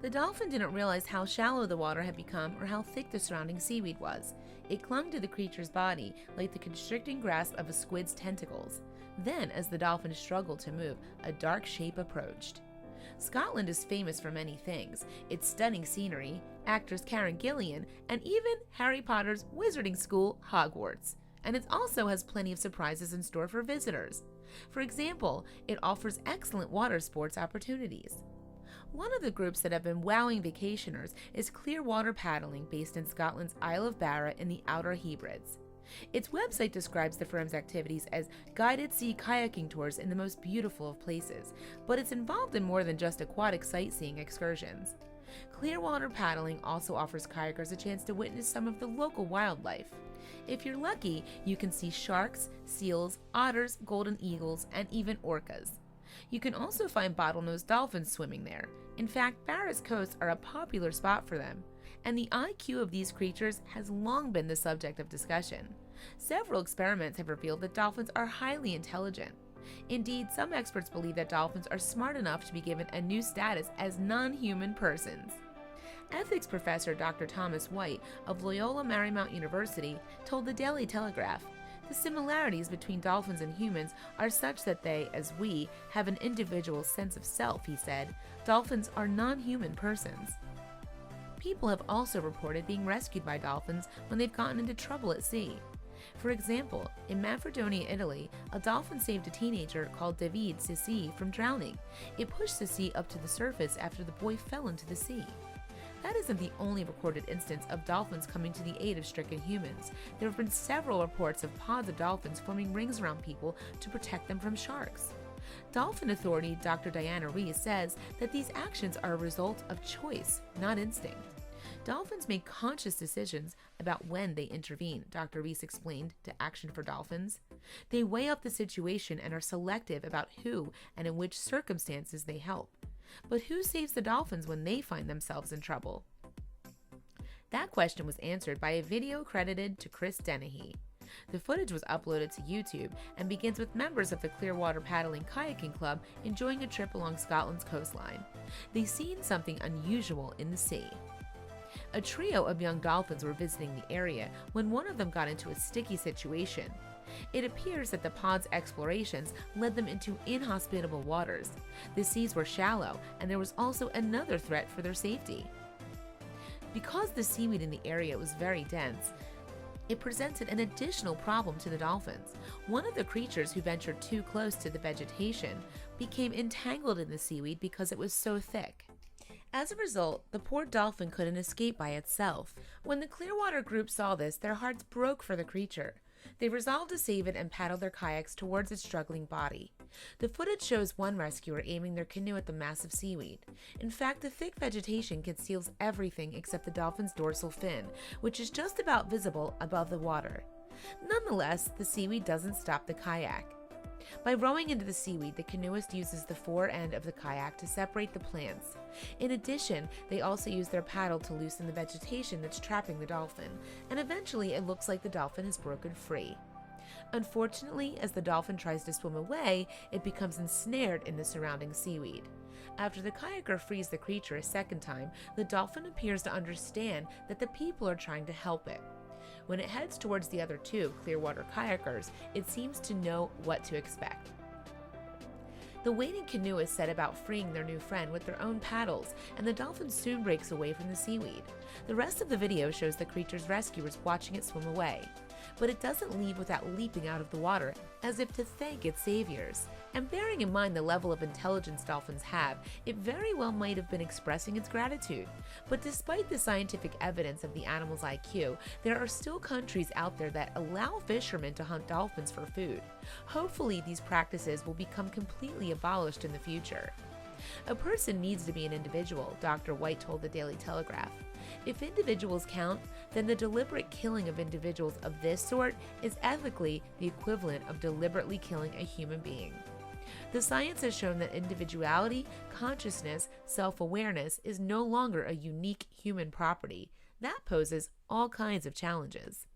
The dolphin didn't realize how shallow the water had become or how thick the surrounding seaweed was. It clung to the creature's body like the constricting grasp of a squid's tentacles. Then, as the dolphin struggled to move, a dark shape approached. Scotland is famous for many things: its stunning scenery, actress Karen Gillan, and even Harry Potter's wizarding school, Hogwarts. And it also has plenty of surprises in store for visitors. For example, it offers excellent water sports opportunities. One of the groups that have been wowing vacationers is Clearwater Paddling, based in Scotland's Isle of Barra in the Outer Hebrides. Its website describes the firm's activities as guided sea kayaking tours in the most beautiful of places, but it's involved in more than just aquatic sightseeing excursions. Clearwater Paddling also offers kayakers a chance to witness some of the local wildlife. If you're lucky, you can see sharks, seals, otters, golden eagles, and even orcas. You can also find bottlenose dolphins swimming there. In fact, Barra's coasts are a popular spot for them, and the IQ of these creatures has long been the subject of discussion. Several experiments have revealed that dolphins are highly intelligent. Indeed, some experts believe that dolphins are smart enough to be given a new status as non-human persons. Ethics professor Dr. Thomas White of Loyola Marymount University told the Daily Telegraph, "The similarities between dolphins and humans are such that they, as we, have an individual sense of self," he said. "Dolphins are non-human persons." People have also reported being rescued by dolphins when they've gotten into trouble at sea. For example, in Manfredonia, Italy, a dolphin saved a teenager called David Sissi from drowning. It pushed Sissi up to the surface after the boy fell into the sea. That isn't the only recorded instance of dolphins coming to the aid of stricken humans. There have been several reports of pods of dolphins forming rings around people to protect them from sharks. Dolphin authority Dr. Diana Rees says that these actions are a result of choice, not instinct. Dolphins make conscious decisions about when they intervene, Dr. Rees explained to Action for Dolphins. They weigh up the situation and are selective about who and in which circumstances they help. But who saves the dolphins when they find themselves in trouble? That question was answered by a video credited to Chris Dennehy. The footage was uploaded to YouTube and begins with members of the Clearwater Paddling Kayaking Club enjoying a trip along Scotland's coastline. They seen something unusual in the sea. A trio of young dolphins were visiting the area when one of them got into a sticky situation. It appears that the pod's explorations led them into inhospitable waters. The seas were shallow, and there was also another threat for their safety. Because the seaweed in the area was very dense, it presented an additional problem to the dolphins. One of the creatures who ventured too close to the vegetation became entangled in the seaweed because it was so thick. As a result, the poor dolphin couldn't escape by itself. When the Clearwater group saw this, their hearts broke for the creature. They resolved to save it and paddled their kayaks towards its struggling body. The footage shows one rescuer aiming their canoe at the massive seaweed. In fact, the thick vegetation conceals everything except the dolphin's dorsal fin, which is just about visible above the water. Nonetheless, the seaweed doesn't stop the kayak. By rowing into the seaweed, the canoeist uses the fore end of the kayak to separate the plants. In addition, they also use their paddle to loosen the vegetation that's trapping the dolphin, and eventually it looks like the dolphin has broken free. Unfortunately, as the dolphin tries to swim away, it becomes ensnared in the surrounding seaweed. After the kayaker frees the creature a second time, the dolphin appears to understand that the people are trying to help it. When it heads towards the other two Clearwater kayakers, it seems to know what to expect. The waiting canoeists set about freeing their new friend with their own paddles, and the dolphin soon breaks away from the seaweed. The rest of the video shows the creature's rescuers watching it swim away, but it doesn't leave without leaping out of the water, as if to thank its saviors. And bearing in mind the level of intelligence dolphins have, it very well might have been expressing its gratitude. But despite the scientific evidence of the animal's IQ, there are still countries out there that allow fishermen to hunt dolphins for food. Hopefully, these practices will become completely abolished in the future. A person needs to be an individual, Dr. White told the Daily Telegraph. If individuals count, then the deliberate killing of individuals of this sort is ethically the equivalent of deliberately killing a human being. The science has shown that individuality, consciousness, self-awareness is no longer a unique human property. That poses all kinds of challenges.